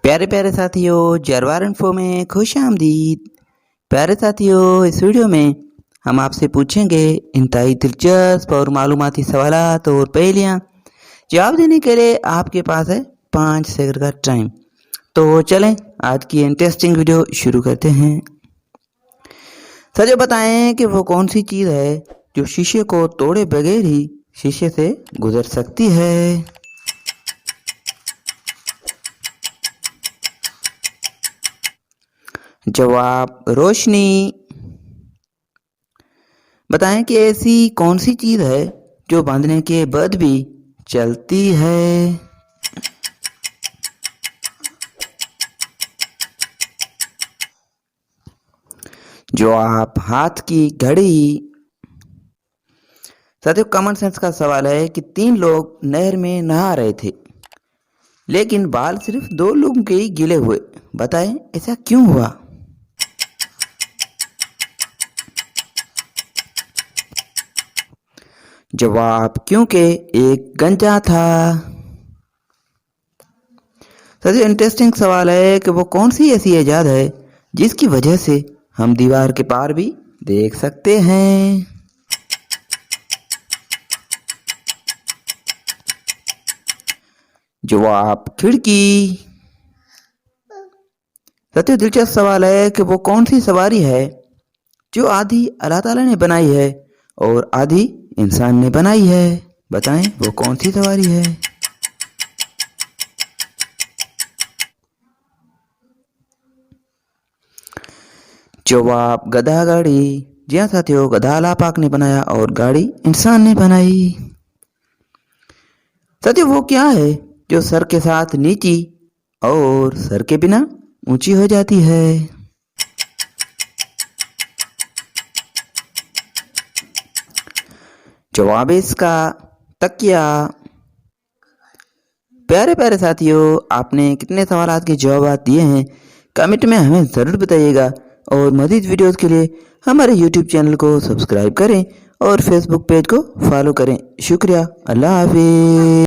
प्यारे प्यारे साथियों, जरवार इन्फो में खुश आमदीद। प्यारे साथियों, इस वीडियो में हम आपसे पूछेंगे इंतहाई दिलचस्प और मालूमाती सवालात और पहेलियाँ। जवाब देने के लिए आपके पास है 5 सेकंड का टाइम। तो चलें आज की इंटरेस्टिंग वीडियो शुरू करते हैं। सच बताएं कि वो कौन सी चीज़ है जो शीशे को तोड़े बगैर ही शीशे से गुजर सकती है। जवाब रोशनी। बताएं कि ऐसी कौन सी चीज़ है जो बांधने के बाद भी चलती है। जवाब हाथ की घड़ी। साथियों, कॉमन सेंस का सवाल है कि 3 लोग नहर में नहा रहे थे, लेकिन बाल सिर्फ 2 लोगों के ही गीले हुए। बताएं ऐसा क्यों हुआ। जवाब क्योंकि एक गंजा था। सबसे इंटरेस्टिंग सवाल है कि वो कौन सी ऐसी इजाद है जिसकी वजह से हम दीवार के पार भी देख सकते हैं। जवाब खिड़की। सबसे दिलचस्प सवाल है कि वो कौन सी सवारी है जो आधी अल्लाह ताला ने बनाई है और आधी इंसान ने बनाई है। बताएं वो कौन सी सवारी है। जवाब गधा गाड़ी। जी हाँ साथियों, गधा अल्लाह पाक ने बनाया और गाड़ी इंसान ने बनाई। साथियों, वो क्या है जो सर के साथ नीची और सर के बिना ऊंची हो जाती है। जवाब इसका तकिया। प्यारे प्यारे साथियों, आपने कितने सवालात के जवाब दिए हैं कमेंट में हमें ज़रूर बताइएगा और मज़ीद वीडियोस के लिए हमारे यूट्यूब चैनल को सब्सक्राइब करें और फेसबुक पेज को फॉलो करें। शुक्रिया। अल्लाह हाफिज़।